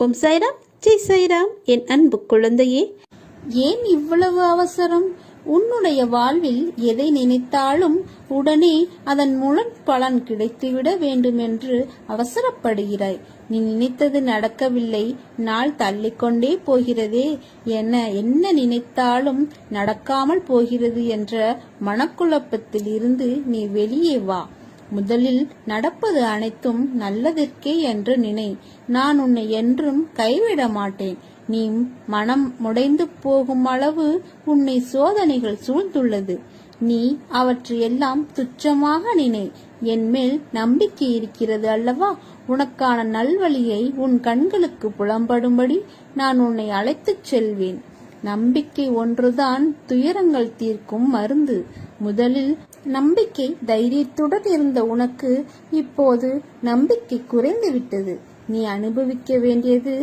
ஓம் சாய்ராம், ஜெய் சாய்ராம். என் அன்பு குழந்தையே, ஏன் இவ்வளவு அவசரம்? உன்னுடைய வாழ்வில் எதை நினைத்தாலும் உடனே அதன் முழு பலன் கிடைத்துவிட வேண்டும் என்று அவசரப்படுகிறாய். நீ நினைத்தது நடக்கவில்லை, நாள் தள்ளிக்கொண்டே போகிறதே, என்ன நினைத்தாலும் நடக்காமல் போகிறது என்ற மனக்குழப்பத்தில் இருந்து நீ வெளியே வா. முதலில் நடப்பது அனைத்தும் நல்லதற்கே என்று நினை. நான் உன்னை என்றும் கைவிட மாட்டேன். நீ மனம் முடைந்து போகும் அளவு உன்னை சோதனைகள் சூழ்ந்துள்ளது. நீ அவற்றையெல்லாம் துச்சமாக நினை. என் மேல் நம்பிக்கை இருக்கிறது அல்லவா? உனக்கான நல்வழியை உன் கண்களுக்கு புலம்படும்படி நான் உன்னை அழைத்துச் செல்வேன். நம்பிக்கை ஒன்றுதான் துயரங்கள் தீர்க்கும் மருந்து. முதலில் நம்பிக்கை தைரியத்துடன் இருந்த உனக்கு இப்போது நம்பிக்கை குறைந்து விட்டது. நீ அனுபவிக்க வேண்டியது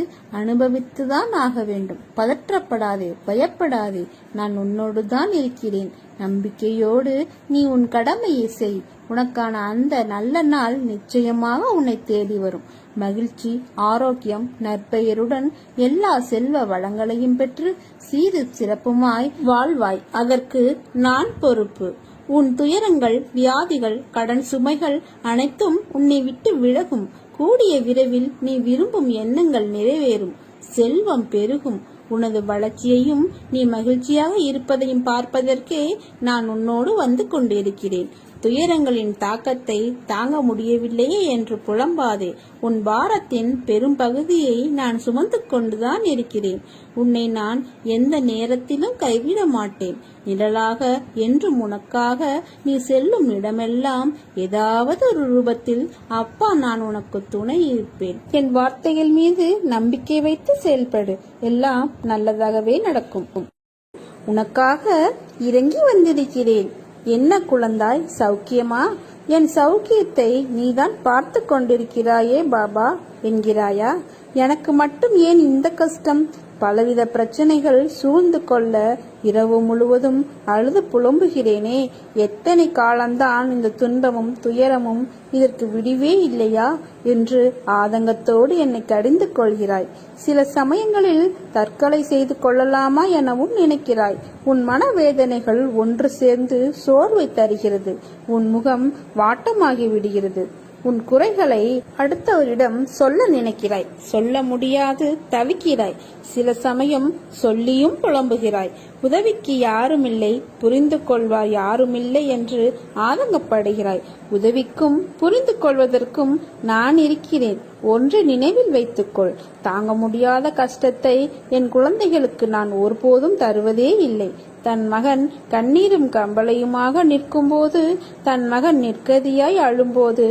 அனுபவித்துதான் ஆக வேண்டும். பதற்றப்படாதே, பயப்படாதே. நான் உன்னோடு தான் இருக்கிறேன். நம்பிக்கையோடு நீ உன் கடமையை செய். உனக்கான அந்த நல்ல நாள் நிச்சயமாக உன்னை தேடி வரும். மகிழ்ச்சி, ஆரோக்கியம், நற்பெயருடன் எல்லா செல்வ வளங்களையும் பெற்று சீரு சிறப்புமாய் வாழ்வாய். அதற்கு நான் பொறுப்பு. உன் துயரங்கள், வியாதிகள், கடன் சுமைகள் அனைத்தும் உன்னை விட்டு விலகும். கூடிய விரைவில் நீ விரும்பும் எண்ணங்கள் நிறைவேறும். செல்வம் பெருகும். உனது வளர்ச்சியையும் நீ மகிழ்ச்சியாக இருப்பதையும் பார்ப்பதற்கே நான் உன்னோடு வந்து கொண்டிருக்கிறேன். துயரங்களின் தாக்கத்தை தாங்க முடியவில்லையே என்று புலம்பாதே. உன் பாரத்தின் பெரும் பகுதியை நான் சுமந்து கொண்டுதான் இருக்கிறேன். உன்னை நான் எந்த நேரத்திலும் கைவிட மாட்டேன். நிழலாக என்றும் உனக்காக நீ செல்லும் இடமெல்லாம் ஏதாவது ஒரு ரூபத்தில் அப்பா நான் உனக்கு துணை இருப்பேன். என் வார்த்தைகள் மீது நம்பிக்கை வைத்து செயல்படு. எல்லாம் நல்லதாகவே நடக்கும். உனக்காக இறங்கி வந்திருக்கிறேன். என்ன குழந்தாய், சௌக்கியமா? என் சௌக்கியத்தை நீதான் பார்த்து கொண்டிருக்கிறாயே பாபா என்கிறாயா? எனக்கு மட்டும் ஏன் இந்த கஷ்டம்? பலவித பிரச்சனைகள் சூழ்ந்து கொள்ள இரவு முழுவதும் அழுது புலம்புகிறேனே. எத்தனை காலம்தான் இந்த துன்பமும் துயரமும்? இதற்கு விடிவே இல்லையா என்று ஆதங்கத்தோடு என்னை கடிந்து கொள்கிறாய். சில சமயங்களில் தற்கொலை செய்து கொள்ளலாமா எனவும் நினைக்கிறாய். உன் மனவேதனைகள் ஒன்று சேர்ந்து சோர்வை தருகிறது. உன் முகம் வாட்டமாகி விடுகிறது. உன் குறைகளை அடுத்தவரிடம் சொல்ல நினைக்கிறாய். சொல்ல முடியாது தவிக்கிறாய். சில சமயம் சொல்லியும் புலம்புகிறாய். உதவிக்கு யாருமில்லை, புரிந்து கொள்வார் யாருமில்லை என்று ஆதங்கப்படுகிறாய். உதவிக்கும் புரிந்து கொள்வதற்கும் நான் இருக்கிறேன். ஒன்று நினைவில் வைத்துக்கொள். தாங்க முடியாத கஷ்டத்தை என் குழந்தைகளுக்கு நான் ஒருபோதும் தருவதே இல்லை. தன் மகன் கண்ணீரும் கம்பளையுமாக நிற்கும் போது, தன் மகன் நிற்கதியாய் அழும்போது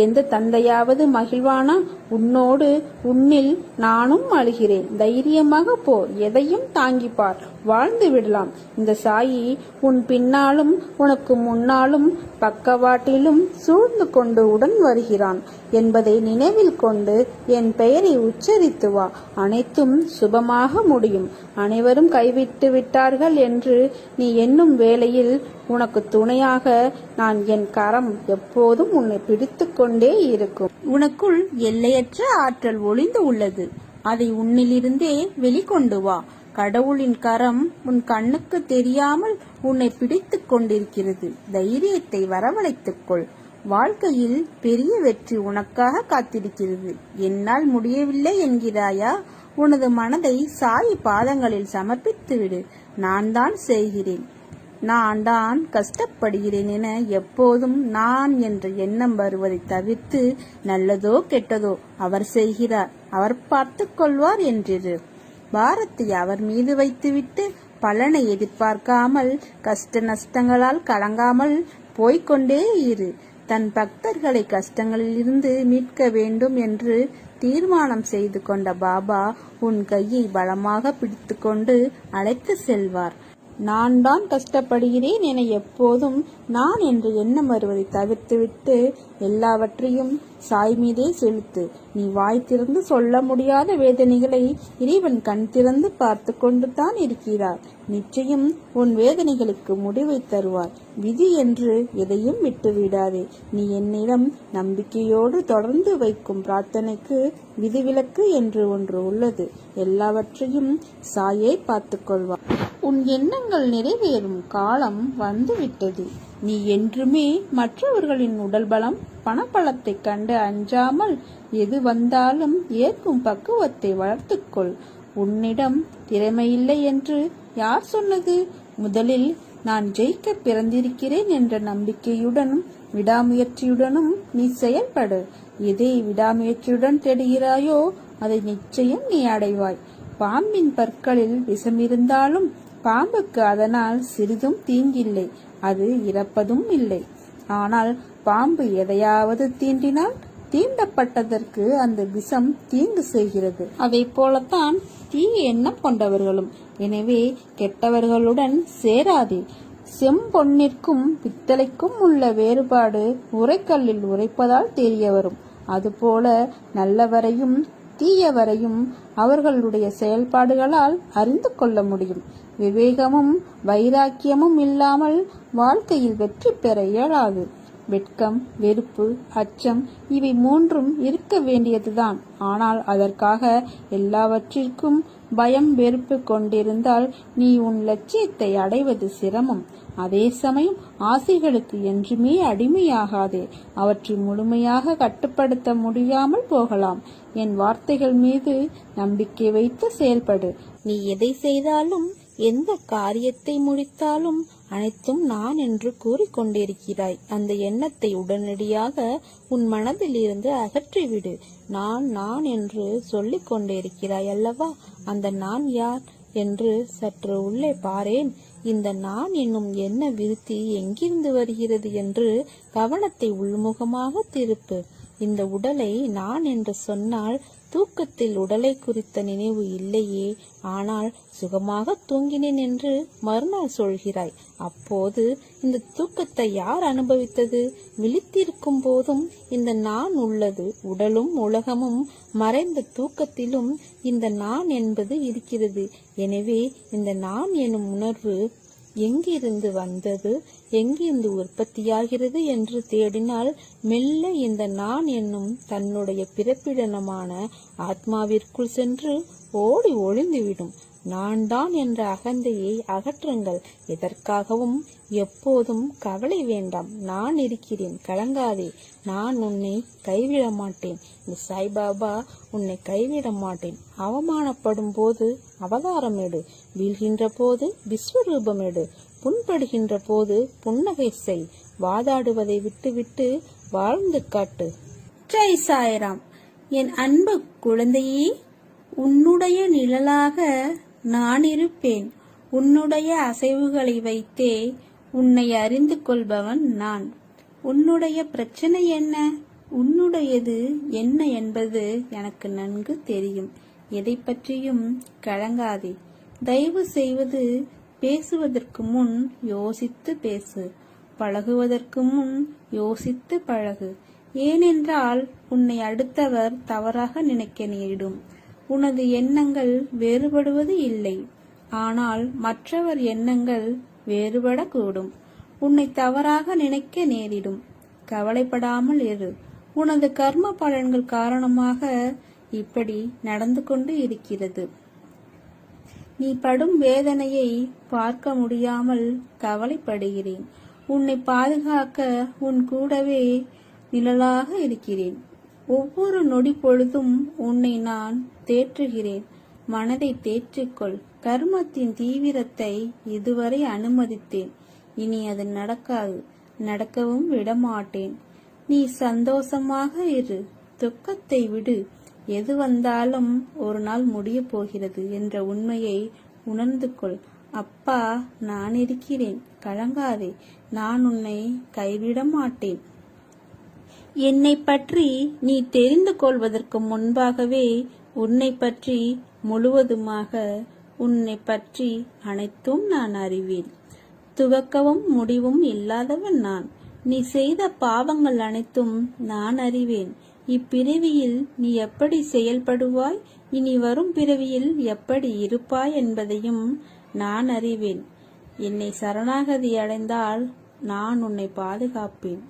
எந்த தந்தையாவது மகிழ்வானா? உன்னோடு உன்னில் நானும் அழுகிறேன். தைரியமாக போ. எதையும் தாங்கிப்பார். வாழ்ந்து விடலாம். இந்த சாயி உன் பின்னாலும் உனக்கு முன்னாலும் பக்கவாட்டிலும் சூழ்ந்து கொண்டு உடன் வருகிறான் என்பதை நினைவில் கொண்டு என் பெயரை உச்சரித்து வா. அனைத்தும் சுபமாக முடியும். அனைவரும் கைவிட்டு விட்டார்கள் என்று நீ எண்ணும் வேளையில் உனக்கு துணையாக நான் என் கரம் எப்போதும் உன்னை பிடித்து கொண்டே இருக்கும். உனக்குள் எல்லையற்ற ஆற்றல் ஒளிந்து உள்ளது. அதை உன்னிலிருந்தே வெளிக்கொண்டு வா. கடவுளின் கரம் உன் கண்ணுக்கு தெரியாமல் உன்னை பிடித்து கொண்டிருக்கிறது. தைரியத்தை வரவழைத்துக்கொள். வாழ்க்கையில் பெரிய வெற்றி உனக்காக காத்திருக்கிறது. என்னால் முடியவில்லை என்கிறாயா? உனது மனதை சாய் பாதங்களில் சமர்ப்பித்து விடு. நான் தான் செய்கிறேன், நான் தான் கஷ்டப்படுகிறேன் என எப்போதும் நான் என்ற எண்ணம் வருவதை தவிர்த்து நல்லதோ கெட்டதோ அவர் செய்கிறார், அவர் பார்த்து கொள்வார் என்றிரு. பாரத்தை அவர் மீது வைத்துவிட்டு பலனை எதிர்பார்க்காமல் கஷ்ட நஷ்டங்களால் கலங்காமல் போய்கொண்டே இரு. தன் பக்தர்களை கஷ்டங்களில் இருந்து மீட்க வேண்டும் என்று தீர்மானம் செய்து கொண்ட பாபா உன் கையை பலமாக பிடித்து கொண்டு அழைத்து செல்வார். நான் தான் கஷ்டப்படுகிறேன் என எப்போதும் நான் என்ற எண்ணம் வருவதை தவிர்த்துவிட்டு எல்லாவற்றையும் சாய் மீதே செலுத்து. நீ வாய் திறந்து சொல்ல முடியாத வேதனைகளை இறைவன் கண் திறந்து பார்த்து கொண்டு தான் இருக்கிறார். நிச்சயம் உன் வேதனைகளுக்கு முடிவை தருவார். விதி என்று எதையும் விட்டுவிடாதே. நீ என்னிடம் நம்பிக்கையோடு தொடர்ந்து வைக்கும் பிரார்த்தனைக்கு விதிவிலக்கு என்று ஒன்று உள்ளது. எல்லாவற்றையும் சாயே பார்த்து கொள்வார். உன் எண்ணங்கள் நிறைவேறும் காலம் வந்துவிட்டது. நீ என்றுமே மற்றவர்களின் உடல் பலம் பணபலத்தை கண்டு அஞ்சாமல் எது வந்தாலும் ஏற்கும் பக்குவத்தை வளர்த்துக்கொள். உன்னிடம் திறமையில்லை என்று யார் சொன்னது? முதலில் நான் ஜெயிக்க பிறந்திருக்கிறேன் என்ற நம்பிக்கையுடனும் விடாமுயற்சியுடனும் நீ செயல்படு. எதை விடாமுயற்சியுடன் தேடுகிறாயோ அதை நிச்சயம் நீ அடைவாய். பாம்பின் பற்களில் விஷம் இருந்தாலும் பாம்புக்கு அதனால் சிறிதும் தீங்கில்லை, அது இறப்பதும் இல்லை. ஆனால் பாம்பு எதையாவது தீண்டினால் தீண்டப்பட்டதற்கு அந்த விஷம் தீங்கு செய்கிறது. அதை போலத்தான் தீய எண்ணம் கொண்டவர்களும். எனவே கெட்டவர்களுடன் சேராதே. செம்பொன்னிற்கும் பித்தளைக்கும் உள்ள வேறுபாடு உரைக்கல்லில் உரைப்பதால் தெரிய வரும். அதுபோல நல்லவரையும் தீயவரையும் அவர்களுடைய செயல்பாடுகளால் அறிந்து கொள்ள முடியும். விவேகமும் வைராக்கியமும் இல்லாமல் வாழ்க்கையில் வெற்றி பெற இயலாது. வெட்கம், வெறுப்பு, அச்சம் இவை மூன்றும் இருக்க வேண்டியதுதான். ஆனால் அதற்காக எல்லாவற்றிற்கும் பயம், வெறுப்பு கொண்டிருந்தால் நீ உன் லட்சியத்தை அடைவது சிரமம். அதே சமயம் ஆசைகளுக்கு என்றுமே அடிமையாகாதே. அவற்றை முழுமையாக கட்டுப்படுத்த முடியாமல் போகலாம். என் வார்த்தைகள் மீது நம்பிக்கை வைத்து செயல்படு. நீ எதை செய்தாலும் எந்த காரியத்தை முடித்தாலும் அனைத்தும் நான் என்று கூறிக்கொண்டிருக்கிறாய். அந்த எண்ணத்தை உடனடியாக உன் மனதில் இருந்து அகற்றிவிடு. நான் நான் என்று சொல்லிக் கொண்டிருக்கிறாய் அல்லவா? அந்த நான் யார் என்று சற்று உள்ளே பாரேன். இந்த நான் என்னும் எண்ண விருத்தி எங்கிருந்து வருகிறது என்று கவனத்தை உள்முகமாக திருப்பு. இந்த உடலை நான் என்று சொன்னால் தூக்கத்தில் உடலை குறித்த நினைவு இல்லையே. ஆனால் சுகமாக தூங்கினேன் என்று மறுநாள் சொல்கிறாய். அப்போது இந்த தூக்கத்தை யார் அனுபவித்தது? விழித்திருக்கும் போதும் இந்த நான் உள்ளது. உடலும் உலகமும் மறைந்த தூக்கத்திலும் இந்த நான் என்பது இருக்கிறது. எனவே இந்த நான் எனும் உணர்வு எங்கிருந்து வந்தது, எங்கிருந்து உற்பத்தியாகிறது என்று தேடினால் மெல்ல இந்த நான் என்னும் தன்னுடைய பிறப்பிடமான ஆத்மாவிற்குள் சென்று ஓடி ஒளிந்துவிடும். நான் தான் என்ற அகந்தையை அகற்றுங்கள். எதற்காகவும் எப்போதும் கவலை வேண்டாம். நான் இருக்கிறேன், கலங்காதே. நான் உன்னை கைவிட மாட்டேன். இந்த சாய்பாபா உன்னை கைவிட மாட்டேன். அவமானப்படும் போது அவதாரம் எடு, வீழ்கின்ற போது விஸ்வரூபம் எடு, புண்படுகின்ற போது புன்னகை செய். வாதாடுவதை விட்டுவிட்டு வாழ்ந்து காட்டு. ஜெய் சாய்ராம். என் அன்பு குழந்தையே, உன்னுடைய நிழலாக நான் இருப்பேன். உன்னுடைய அசைவுகளை வைத்தே உன்னை அறிந்து கொள்பவன் நான். உன்னுடைய பிரச்சனை என்ன, உன்னுடையது என்ன என்பது எனக்கு நன்கு தெரியும். எதை பற்றியும் கலங்காதே. தயவு செய்வது பேசுவதற்கு முன் யோசித்து பேசு. பழகுவதற்கு முன் யோசித்து பழகு. ஏனென்றால் உன்னை அடுத்தவர் தவறாக நினைக்க நேரிடும். உனது எண்ணங்கள் வேறுபடுவது இல்லை, ஆனால் மற்றவர் எண்ணங்கள் வேறுபடக்கூடும். உன்னை தவறாக நினைக்க நேரிடும். கவலைப்படாமல் இரு. உனது கர்ம பலன்கள் காரணமாக இப்படி நடந்து கொண்டு இருக்கிறது. நீ படும் வேதனையை பார்க்க முடியாமல் கவலைப்படுகிறேன். உன்னை பாதுகாக்க உன் கூடவே நிழலாக இருக்கிறேன். ஒவ்வொரு நொடி பொழுதும் உன்னை நான் தேற்றுகிறேன். மனதை தேற்றிக்கொள். கர்மத்தின் தீவிரத்தை இதுவரை அனுமதித்தேன். இனி அது நடக்காது, நடக்கவும் விடமாட்டேன். நீ சந்தோஷமாக இரு. துக்கத்தை விடு. எது வந்தாலும் ஒரு நாள் முடிய போகிறது என்ற உண்மையை உணர்ந்து கொள். அப்பா நான் இருக்கிறேன், கலங்காதே. நான் உன்னை கைவிட மாட்டேன். என்னை பற்றி நீ தெரிந்து கொள்வதற்கு முன்பாகவே உன்னை பற்றி முழுவதுமாக, உன்னை பற்றி அனைத்தும் நான் அறிவேன். துவக்கவும் முடிவும் இல்லாதவன் நான். நீ செய்த பாவங்கள் அனைத்தும் நான் அறிவேன். இப்பிறவியில் நீ எப்படி செயல்படுவாய், இனி வரும் பிறவியில் எப்படி இருப்பாய் என்பதையும் நான் அறிவேன். என்னை சரணாகதி அடைந்தால் நான் உன்னை பாதுகாப்பேன்.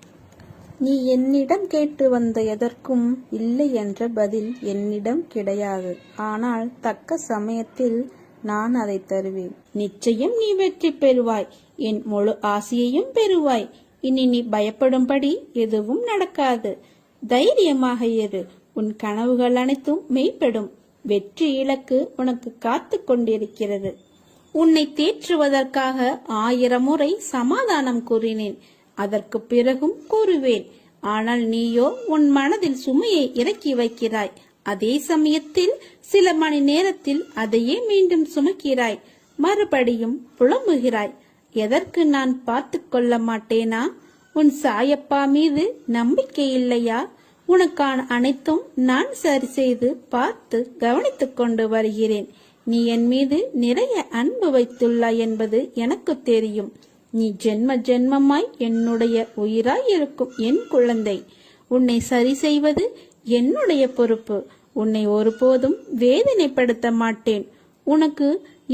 நீ என்னிடம் கேட்டு வந்த எதற்கும் இல்லை என்ற பதில் என்னிடம் கிடையாது. ஆனால் தக்க சமயத்தில் நான் அதை தருவேன். நிச்சயம் நீ வெற்றி பெறுவாய். என் முழு ஆசையையும் பெறுவாய். இனி நீ பயப்படும்படி எதுவும் நடக்காது. தைரியமாக இரு. உன் கனவுகள் அனைத்தும் மெய்ப்படும். வெற்றி இலக்கு உனக்கு காத்து கொண்டிருக்கிறது. உன்னை தேற்றுவதற்காக 1000 முறை சமாதானம் கூறினேன். அதற்கு பிறகும் கூறுவேன். ஆனால் நீயோ உன் மனதில் சுமையை இறக்கி வைக்கிறாய். அதே சமயத்தில் சில மணி நேரத்தில் அதையே மீண்டும் சுமக்கிறாய். மறுபடியும் புலம்புகிறாய். எதற்கு நான் பார்த்து கொள்ள மாட்டேனா? உன் சாயப்பா மீது நம்பிக்கை இல்லையா? உனக்கான அனைத்தும் நான் சரி செய்து பார்த்து கவனித்துக் கொண்டு வருகிறேன். நீ என் மீது நிறைய அன்பு வைத்துள்ளாய் என்பது எனக்கு தெரியும். நீ ஜென்ம ஜென்மமாய் என்னுடைய உயிராய் இருக்கும் என் குழந்தை. உன்னை சரி செய்வது என்னுடைய பொறுப்பு. உன்னை ஒருபோதும் வேதனைப்படுத்த மாட்டேன். உனக்கு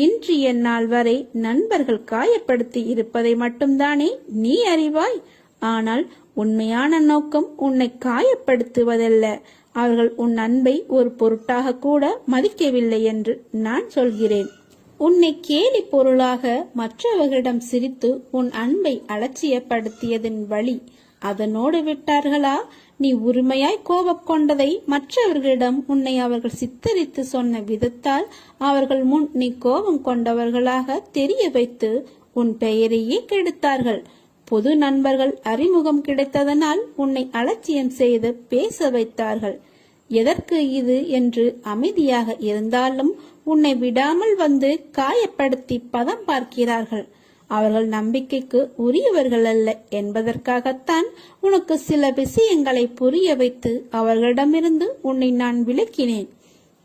இன்று எந்நாள் வரை நண்பர்கள் காயப்படுத்தி இருப்பதை மட்டும்தானே நீ அறிவாய். ஆனால் உண்மையான நோக்கம் உன்னை காயப்படுத்துவதல்ல. அவர்கள் உன் அன்பை ஒரு பொருட்டாக கூட மதிக்கவில்லை என்று நான் சொல்கிறேன். உன்னை கேலி பொருளாக மற்றவர்களிடம் சிரித்து உன் அன்பை அலட்சியப்படுத்தியதன் வழி அதனோடு விட்டார்களா? நீ உரிமையாய் கோபம் கொண்டதை மற்றவர்களிடம் உன்னை அவர்கள் சித்தரித்து சொன்ன விதத்தால் அவர்கள் முன் நீ கோபம் கொண்டவர்களாக தெரிய வைத்து உன் பெயரையே கெடுத்தார்கள். பொது நண்பர்கள் அறிமுகம் கிடைத்ததனால் உன்னை அலட்சியம் செய்து பேச வைத்தார்கள். எதற்கு இது என்று அமைதியாக இருந்தாலும் உன்னை விடாமல் வந்து காயப்படுத்தி பதம் பார்க்கிறார்கள். அவர்கள் நம்பிக்கைக்கு உரியவர்கள் அல்ல என்பதற்காகத்தான் உனக்கு சில விஷயங்களை புரிய வைத்து அவர்களிடமிருந்து உன்னை நான் விலக்கினேன்.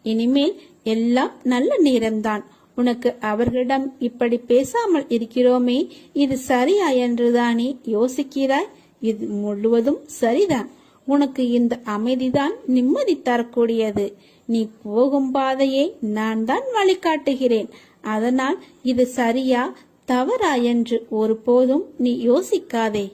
இனிமேல் எல்லாம் நல்ல நேரம்தான். உனக்கு அவர்களிடம் இப்படி பேசாமல் இருக்கிறோமே, இது சரியா என்றுதானே யோசிக்கிறாய்? இது முழுவதும் சரிதான். உனக்கு இந்த அமைதிதான் நிம்மதி தரக்கூடியது. நீ போகும் பாதையை நான் தான் வழிகாட்டுகிறேன். அதனால் இது சரியா தவறா என்று ஒருபோதும் நீ யோசிக்காதே.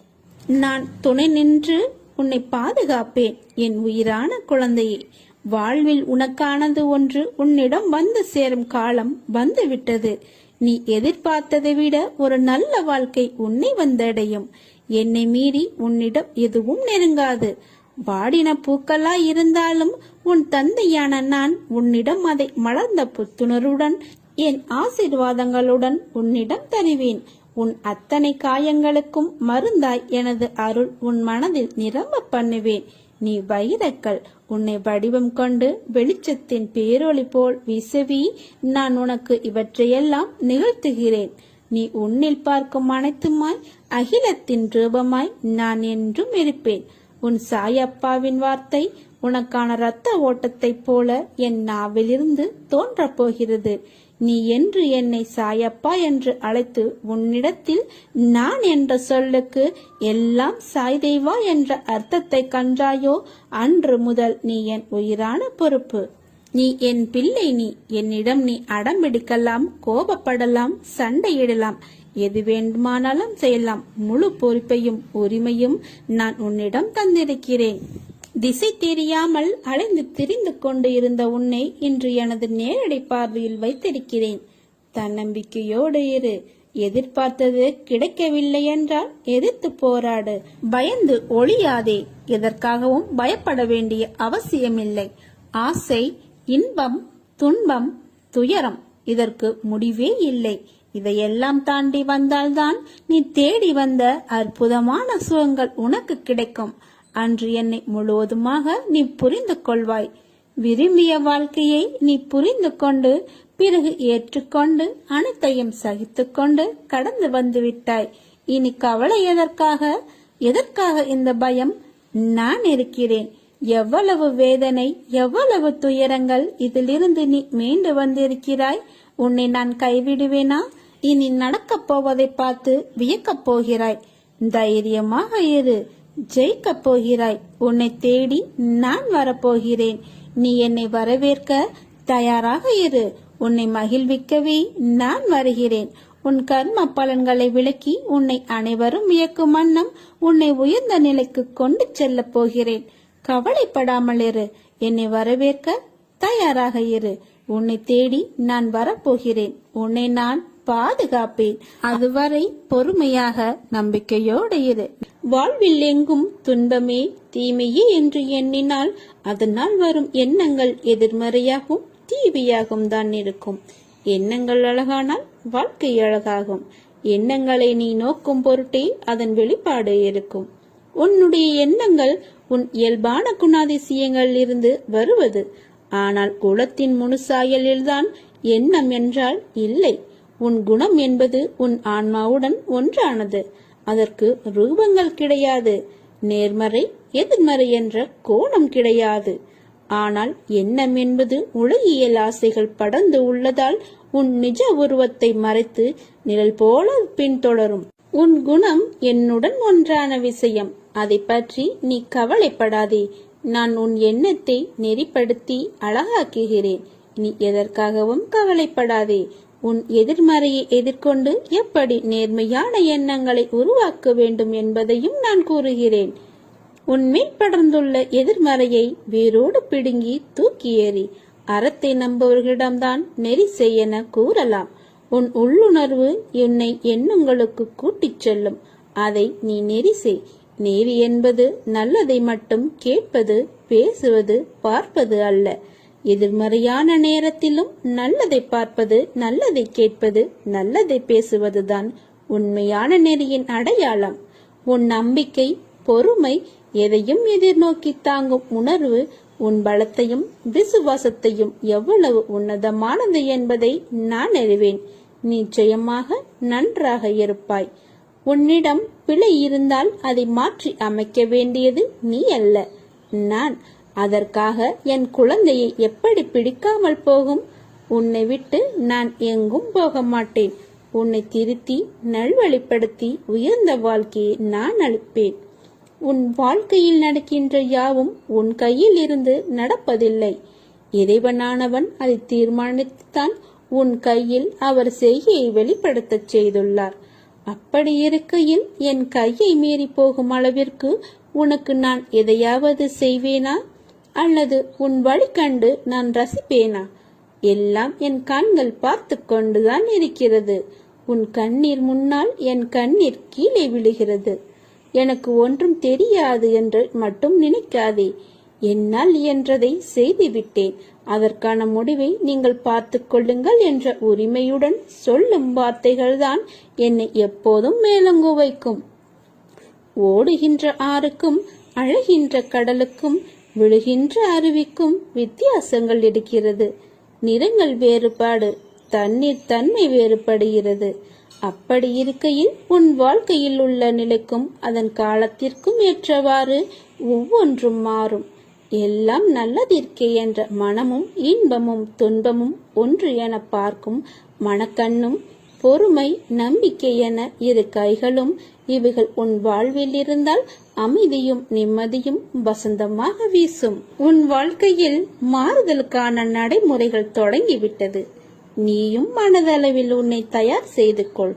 நான் துணை நின்று உன்னை பாதுகாப்பேன். என் உயிரான குழந்தையே, வாழ்வில் உனக்கானது ஒன்று உன்னிடம் வந்து சேரும் காலம் வந்துவிட்டது. நீ எதிர்பார்த்ததை விட ஒரு நல்ல வாழ்க்கை உன்னை வந்தடையும். என்னை மீறி உன்னிடம் எதுவும் நெருங்காது. வாடின பூக்களாய் இருந்தாலும் உன் தந்தையான நான் உன்னிடம் அதை மலர்ந்த புத்துணர்வுடன் என் ஆசீர்வாதங்களுடன் உன்னிடம் தருவேன். உன் அத்தனை காயங்களுக்கும் மருந்தாய் எனது அருள் உன் மனதில் நிரம்ப பண்ணுவேன். நீ வைரக்கல். உன்னை வடிவம் கொண்டு வெளிச்சத்தின் பேரொளி போல் வீசவி நான் உனக்கு இவற்றையெல்லாம் நிகழ்த்துகிறேன். நீ உன்னில் பார்க்கும் அனைத்துமாய் அகிலத்தின் ரூபமாய் நான் என்றும் இருப்பேன். உன் சாயப்பாவின் வார்த்தை உனக்கான இரத்த ஓட்டத்தைப் போல என் நாவிலிருந்து தோன்றப் போகிறது. நீ என்று என்னை சாயப்பா என்று அழைத்து உன்னிடத்தில் நான் என்ற சொல்லுக்கு எல்லாம் சாய்தேவா என்ற அர்த்தத்தை கண்டாயோ, அன்று முதல் நீ என் உயிரான பொறுப்பு. நீ என் பிள்ளை. நீ என்னிடம் நீ அடம்பிடிக்கலாம், கோபப்படலாம், சண்டையிடலாம், எது வேண்டுமானாலும் செய்யலாம். முழு பொறுப்பையும் உரிமையும் நான் உன்னிடம் தந்திருக்கிறேன். திசை தெரியாமல் அலைந்து திரிந்து கொண்டு இருந்த உன்னை இன்று எனது நேரடி பார்வையில் வைத்திருக்கிறேன். தன்னம்பிக்கையோடு இரு. எதிர்பார்த்தது கிடைக்கவில்லை என்றால் எதிர்த்து போராடு. பயந்து ஒளியாதே. எதற்காகவும் பயப்பட வேண்டிய அவசியமில்லை. ஆசை, இன்பம், துன்பம், துயரம் இதற்கு முடிவே இல்லை. இதையெல்லாம் தாண்டி வந்தால்தான் நீ தேடி வந்த அற்புதமான சுகங்கள் உனக்கு கிடைக்கும். அன்று என்னை முழுவதுமாக நீ புரிந்து கொள்வாய். விரும்பிய வாழ்க்கையை நீ புரிந்து கொண்டு பிறகு ஏற்றுக்கொண்டு அனைத்தையும் சகித்துக்கொண்டு கடந்து வந்து விட்டாய். இனி கவலை எதற்காக இந்த பயம்? நான் இருக்கிறேன். எவ்வளவு வேதனை, எவ்வளவு துயரங்கள், இதிலிருந்து நீ மீண்டு வந்திருக்கிறாய். உன்னை நான் கைவிடுவேனா? இனி நடக்கப் போவதை பார்த்து வியக்கப் போகிறாய். தைரியமாக இரு, ஜெயிக்கப் போகிறாய். உன்னை தேடி நான் வரப்போகிறேன். நீ என்னை வரவேற்க தயாராக இரு. உன்னை மகிழ்விக்கவே நான் வருகிறேன். உன் கர்ம பலன்களை விளக்கி உன்னை அனைவரும் வியக்கும் வண்ணம் உன்னை உயர்ந்த நிலைக்கு கொண்டு செல்ல போகிறேன். கவலைப்படாமல் இரு. என்னை வரவேற்க தயாராக இரு. உன்னை தேடி நான் வரப்போகிறேன். உன்னை நான் பாதுகாப்பேன். அதுவரை பொறுமையாக நம்பிக்கையோடு இரு. வாழ்வில் எங்கும் துன்பமே தீமையே என்று எண்ணினால் அதனால் வரும் எண்ணங்கள் எதிர்மறையாகவும் தீவியாகவும் தான் இருக்கும். எண்ணங்கள் அழகானால் வாழ்க்கை அழகாகும். எண்ணங்களை நீ நோக்கும் பொருட்டே அதன் வெளிப்பாடு இருக்கும். உன்னுடைய எண்ணங்கள் உன் இயல்பான குணாதிசயங்களில் இருந்து வருவது. ஆனால் குலத்தின் முழுசாயலில்தான் எண்ணம் என்றால் இல்லை. உன் குணம் என்பது உன் ஆன்மாவுடன் ஒன்றானது. அதற்கு ரூபங்கள் கிடையாது. நேர்மறை எதிர்மறை என்ற கோணம் கிடையாது. ஆனால் எண்ணம் என்பது உலகியல் ஆசைகள் படர்ந்து உள்ளதால் உன் நிஜ உருவத்தை மறைத்து நிழல் போல பின்தொடரும். உன் குணம் என்னுடன் ஒன்றான விஷயம். அதை பற்றி நீ கவலைப்படாதே. நான் உன் எண்ணத்தை நெறிப்படுத்தி அழகாக்குகிறேன். நீ எதற்காகவும் கவலைப்படாதே. உன் எதிர்மறையை எதிர்கொண்டு எப்படி நேர்மையான எண்ணங்களை உருவாக்க வேண்டும் என்பதையும் நான் கூறுகிறேன். உன்மேல் படர்ந்துள்ள எதிர்மறையை வேரோடு பிடுங்கி தூக்கி ஏறி அறத்தை நம்புவர்களிடம்தான் நெறி செய்யென கூறலாம். உன் உள்ளுணர்வு என்னை எண்ணங்களுக்கு கூட்டிச் செல்லும். அதை நீ நெறி செய். நெறி என்பது நல்லதை மட்டும் கேட்பது, பேசுவது, பார்ப்பது அல்ல. எதிர்மறையான நேரத்திலும் நல்லதை பார்ப்பது, நல்லதை கேட்பது, நல்லதை பேசுவதுதான் உண்மையான நெறியின் அடையாளம். உன் நம்பிக்கை, பொறுமை, எதையும் எதிர்நோக்கி தாங்கும் உணர்வு உன் பலத்தையும் விசுவாசத்தையும் எவ்வளவு உன்னதமானது என்பதை நான் அறிவேன். நிச்சயமாக நன்றாக இருப்பாய். உன்னிடம் பிழை இருந்தால் அதை மாற்றி அமைக்க வேண்டியது நீ அல்ல, நான். அதற்காக என் குழந்தையை எப்படி பிடிக்காமல் போகும்? உன்னை விட்டு நான் எங்கும் போக மாட்டேன். உன்னை திருத்தி நல்வழிப்படுத்தி உயர்ந்த வாழ்க்கையை நான் அளிப்பேன். உன் வாழ்க்கையில் நடக்கின்ற யாவும் உன் கையில் இருந்து நடப்பதில்லை. இறைவனானவன் அதை தீர்மானித்துத்தான் உன் கையில் அவர் செய்கையை வெளிப்படுத்தச் செய்துள்ளார். அப்படி இருக்கையில் என் கையை மீறி போகும் அளவிற்கு உனக்கு நான் எதையாவது செய்வேனா? அல்லது உன் வழி கண்டு நான் ரசிப்பேனா? எல்லாம் என் கண்கள் பார்த்து கொண்டுதான் இருக்கிறது. உன் கண்ணீர் முன்னால் என் கண்ணீர் கீழே விழுகிறது. எனக்கு ஒன்றும் தெரியாது என்று மட்டும் நினைக்காதே. என்னால் இயன்றதை செய்துவிட்டேன். அதற்கான முடிவை நீங்கள் பார்த்து கொள்ளுங்கள் என்ற உரிமையுடன் சொல்லும் வார்த்தைகள்தான் என்னை எப்போதும் மேலங்கு வைக்கும். ஓடுகின்ற ஆறுக்கும் அழகின்ற கடலுக்கும் விழுகின்ற அருவிக்கும் வித்தியாசங்கள் இருக்கிறது. நிறங்கள் வேறுபாடு, தண்ணீர் தன்மை வேறுபடுகிறது. அப்படி இருக்கையில் உன் வாழ்க்கையில் உள்ள நிலைக்கும் அதன் காலத்திற்கும் ஏற்றவாறு ஒவ்வொன்றும் மாறும். எல்லாம் நல்லதிற்கே என்ற மனமும் இன்பமும் துன்பமும் ஒன்று என பார்க்கும் மனக்கண்ணும், பொறுமை, நம்பிக்கை என இரு கைகளும், இவைகள் உன் வாழ்வில் இருந்தால் அமைதியும் நிம்மதியும் வசந்தமாக வீசும். உன் வாழ்க்கையில் மாறுதலுக்கான நடைமுறைகள் தொடங்கிவிட்டது. நீயும் மனதளவில் உன்னை தயார் செய்து கொள்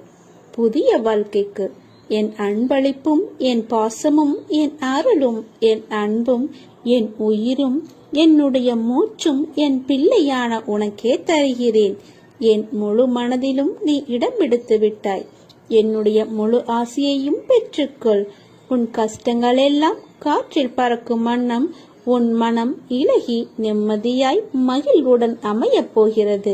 புதிய வாழ்க்கைக்கு. என் அன்பளிப்பும் என் பாசமும் என் அருளும் என் அன்பும் என் உயிரும் என்னுடைய மூச்சும் என் பிள்ளையான உனக்கே தருகிறேன். என் முழு மனதிலும் நீ இடம் எடுத்து விட்டாய். என்னுடைய முழு ஆசையையும் பெற்றுக்கொள். உன் கஷ்டங்கள் எல்லாம் காற்றில் பறக்கும் வண்ணம் உன் மனம் இலகி நிம்மதியாய் மகிழ்வுடன் அமையப் போகிறது.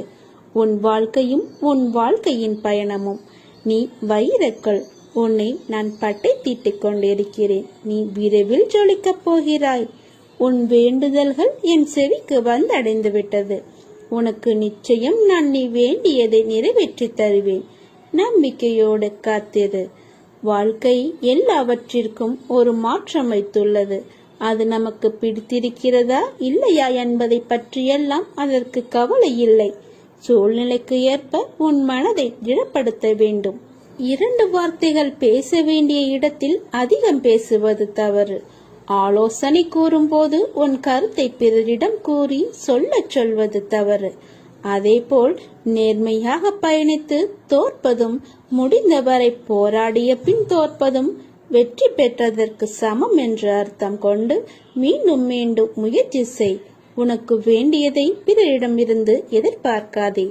உன் வாழ்க்கையும் உன் வாழ்க்கையின் பயணமும். நீ வைரக்கல். உன்னை நான் பட்டை தீட்டிக் கொண்டிருக்கிறேன். நீ விரைவில் ஜொலிக்கப் போகிறாய். உன் வேண்டுதல்கள் என் செவிக்கு வந்தடைந்து விட்டது. உனக்கு நிச்சயம் நான் நீ வேண்டியதை நிறைவேற்றி தருவேன். நம்பிக்கையோடு காத்திரு. வாழ்க்கை எல்லாவற்றிற்கும் ஒரு மாற்றம் வைத்துள்ளது. அது நமக்கு பிடித்திருக்கிறதா இல்லையா என்பதை பற்றியெல்லாம் அதற்கு கவலை இல்லை. சூழ்நிலைக்கு ஏற்ப உன் மனதை திடப்படுத்த வேண்டும். 2 வார்த்தைகள் பேச வேண்டிய இடத்தில் அதிகம் பேசுவது தவறு. ஆலோசனை கூறும்போது உன் கருத்தை பிறரிடம் கூறி சொல்லச் சொல்வது தவறு. அதேபோல் நேர்மையாக பயணித்து தோற்பதும், முடிந்தவரை போராடிய பின் தோற்பதும் வெற்றி பெற்றதற்கு சமம் என்று அர்த்தம் கொண்டு மீண்டும் மீண்டும் முயற்சி செய். உனக்கு வேண்டியதை பிறரிடமிருந்து எதிர்பார்க்காதே.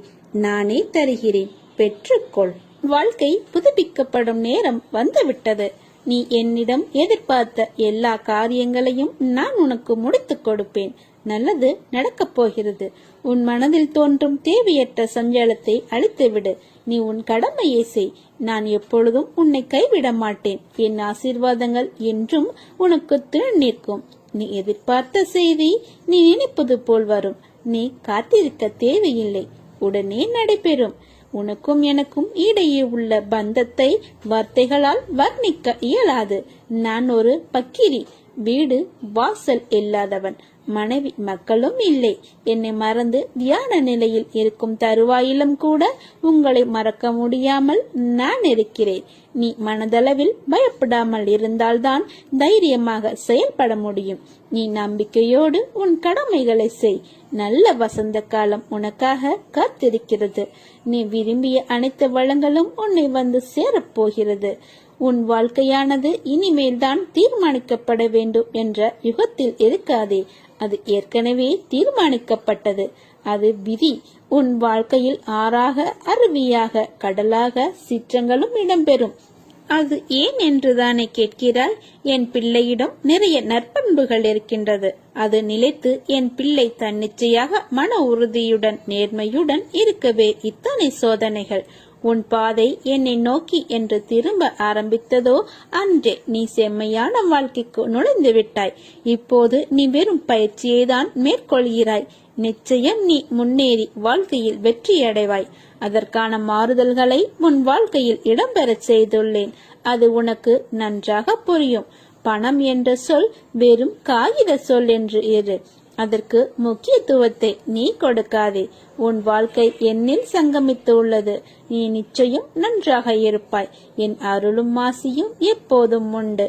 நானே தருகிறேன், பெற்றுக்கொள். வாழ்க்கை புதுப்பிக்கப்படும் நேரம் வந்துவிட்டது. நீ என்னிடம் எதிர்பார்த்த எல்லா காரியங்களையும் நான் உனக்கு முடித்துக் கொடுப்பேன். நல்லது நடக்கப் போகிறது. உன் மனதில் தோன்றும் தேவையற்ற சஞ்சலத்தை அழித்துவிடு. நீ உன் கடமையை செய். நான் எப்பொழுதும் உன்னை கைவிட மாட்டேன். என் ஆசீர்வாதங்கள் என்றும் உனக்கு துணை நிற்கும். நீ எதிர்பார்த்த செய்தி நீ நினைப்பது போல் வரும். நீ காத்திருக்க தேவையில்லை, உடனே நடைபெறும். உனக்கும் எனக்கும் இடையே உள்ள பந்தத்தை வார்த்தைகளால் வர்ணிக்க இயலாது. நான் ஒரு பக்கிரி, வீடு வாசல் இல்லாதவன், மனைவி மக்களும் இல்லை. என்னை மறந்து தியான நிலையில் இருக்கும் தருவாயிலும் கூட உங்களை மறக்க முடியாமல் நான் இருக்கிறேன். நீ மனதளவில் பயப்படாமல் இருந்தால்தான் தைரியமாக செயல்பட முடியும். நீ நம்பிக்கையோடு உன் கடமைகளை செய். நல்ல வசந்த காலம் உனக்காக காத்திருக்கிறது. நீ விரும்பிய அனைத்து வளங்களும் உன்னை வந்து சேரப்போகிறது. உன் வாழ்க்கையானது இனிமேல் தான் தீர்மானிக்கப்பட வேண்டும் என்ற யுகத்தில் இருக்காதே. அது ஏற்கனவே தீர்மானிக்கப்பட்டது. அது விதி. உன் வாழ்க்கையில் ஆறாக, அருவியாக, கடலாக சீற்றங்களும் இடம்பெறும். அது ஏன் என்றுதானே கேட்கிறாய்? என் பிள்ளையிடம் நிறைய நற்பண்புகள் இருக்கின்றது. அது நிலைத்து என் பிள்ளை தன்னிச்சையாக மன உறுதியுடன் நேர்மையுடன் இருக்கவே இத்தனை சோதனைகள். உன் பாதை என்னை நோக்கி என்று திரும்ப ஆரம்பித்ததோ அன்றே நீ செம்மையான வாழ்க்கைக்கு நுழைந்து விட்டாய். இப்போது நீ வெறும் பயிற்சியை தான் மேற்கொள்கிறாய். நிச்சயம் நீ முன்னேறி வாழ்க்கையில் வெற்றியடைவாய். அதற்கான மாறுதல்களை உன் வாழ்க்கையில் இடம்பெறச் செய்துள்ளேன். அது உனக்கு நன்றாக புரியும். பணம் என்ற சொல் வெறும் காகித சொல் என்று இரு. அதற்கு முக்கியத்துவத்தை நீ கொடுக்காதே. உன் வாழ்க்கை என்னில் சங்கமித்து உள்ளது. நீ நிச்சயம் நன்றாக இருப்பாய். என் அருளும் ஆசியும் எப்போதும் உண்டு.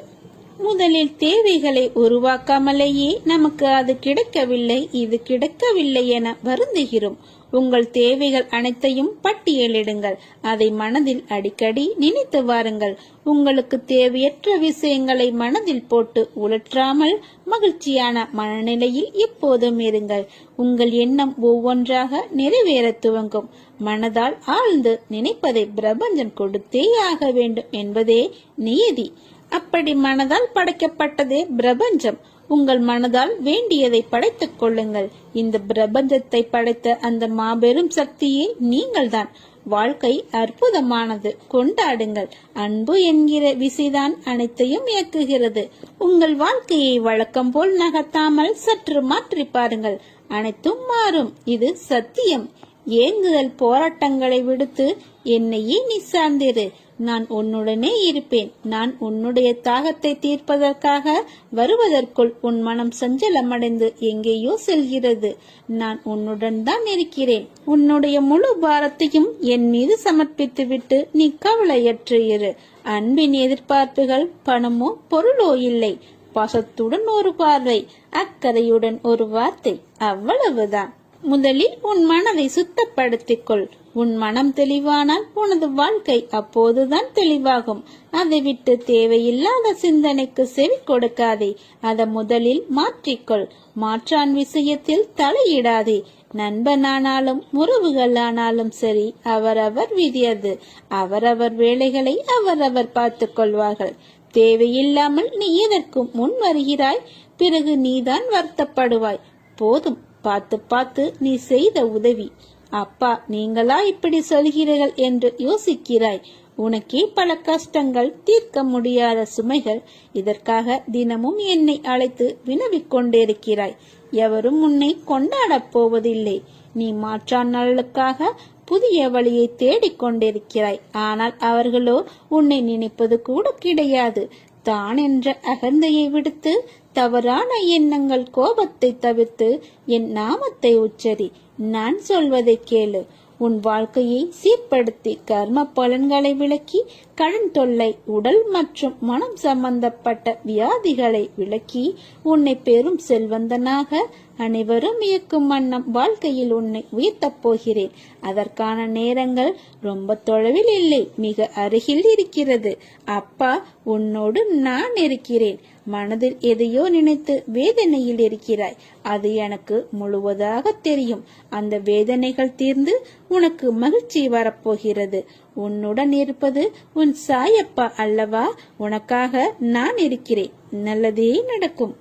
முதலில் தேவைகளை உருவாக்காமலேயே நமக்கு அது கிடைக்கவில்லை, இது கிடைக்கவில்லை என வருந்துகிறோம். உங்கள் தேவைகள் அனைத்தையும் பட்டியலிடுங்கள். அதை மனதில் அடிக்கடி நினைத்து வாருங்கள். உங்களுக்கு தேவையற்ற விஷயங்களை மனதில் போட்டு உழற்றாமல் மகிழ்ச்சியான மனநிலையில் எப்போதும் இருங்கள். உங்கள் எண்ணம் ஒவ்வொன்றாக நிறைவேற துவங்கும். மனதால் ஆழ்ந்து நினைப்பதை பிரபஞ்சம் கொடுத்தே ஆக வேண்டும் என்பதே நியதி. அப்படி மனதால் படைக்கப்பட்டதே பிரபஞ்சம். உங்கள் மனதால் வேண்டியதை படைத்துக் கொள்ளுங்கள். இந்த பிரபஞ்சத்தை படைத்த அந்த மாபெரும் சக்தியே நீங்கள்தான். வாழ்க்கை அற்புதமானது, கொண்டாடுங்கள். அன்பு என்கிற விசைதான் அனைத்தையும் இயக்குகிறது. உங்கள் வாழ்க்கையை வழக்கம் போல் நகர்த்தாமல் சற்று மாற்றி பாருங்கள். அனைத்தும் மாறும். இது சத்தியம். ஏங்குதல் போராட்டங்களை விடுத்து என்னையே நீ சார்ந்திரு. நான் உன்னுடனே இருப்பேன். நான் உன்னுடைய தாகத்தை தீர்ப்பதற்காக வருவதற்குள் உன் மனம் சஞ்சலமடைந்து எங்கேயோ செல்கிறது. நான் உன்னுடன் தான் இருக்கிறேன். உன்னுடைய முழு பாரத்தையும் என் மீது சமர்ப்பித்து விட்டு நீ கவலையற்று இரு. அன்பின் எதிர்பார்ப்புகள் பணமோ பொருளோ இல்லை. பாசத்துடன் ஒரு பார்வை, அக்கறையுடன் ஒரு வார்த்தை, அவ்வளவுதான். முதலில் உன் மனதை சுத்தப்படுத்திக் கொள். உன் மனம் தெளிவானால் உனது வாழ்க்கை அப்போதுதான் தெளிவாகும். அதை விட்டு தேவையில்லாத சிந்தனைக்கு செவி கொடுக்காதே. அதை முதலில் மாற்றிக்கொள். மாற்றான் விஷயத்தில் தலையிடாதே. நண்பனானாலும் உறவுகளானாலும் சரி, அவரவர் விதியது. அவரவர் வேலைகளை அவரவர் பார்த்துக் கொள்வார்கள். தேவையில்லாமல் நீ எதற்கும் முன் வருகிறாய்? பிறகு நீதான் வருத்தப்படுவாய். போதும், பார்த்து பார்த்து நீ செய்த உதவி. அப்பா, நீங்களா இப்படி சொல்கிறீர்கள் என்று யோசிக்கிறாய். உனக்கே பல கஷ்டங்கள், தீர்க்க முடியாத சுமைகள். இதற்காக தினமும் என்னை அழைத்து வினவிக் கொண்டிருக்கிறாய். எவரும் உன்னை கொண்டாடப் போவதில்லை. நீ மாற்றான் நலனுக்காக புதிய வழியை தேடிக்கொண்டிருக்கிறாய். ஆனால் அவர்களோ உன்னை நினைப்பது கூட கிடையாது. தான் என்ற அகந்தையை விடுத்து, தவறான எண்ணங்கள், கோபத்தை தவிர்த்து என் நாமத்தை உச்சரி. நான் சொல்வதை கேளு. உன் வாழ்க்கையை சீர்படுத்தி கர்ம பலன்களை விளக்கி கடன் தொல்லை, உடல் மற்றும் மனம் சம்பந்தப்பட்ட வியாதிகளை விலக்கி உன்னை பெரும் செல்வந்தனாக அனைவரும் இயக்கும் வண்ணம் வாழ்க்கையில் உன்னை உயர்த்தப் போகிறேன். அதற்கான நேரங்கள் ரொம்ப தொலைவில் இல்லை, மிக அருகில் இருக்கிறது. அப்பா, உன்னோடு நான் இருக்கிறேன். மனதில் எதையோ நினைத்து வேதனையில் இருக்கிறாய். அது எனக்கு முழுவதாக தெரியும். அந்த வேதனைகள் தீர்ந்து உனக்கு மகிழ்ச்சி வரப்போகிறது. உன்னுடன் இருப்பது உன் சாயப்பா அல்லவா? உனக்காக நான் இருக்கிறேன். நல்லதே நடக்கும்.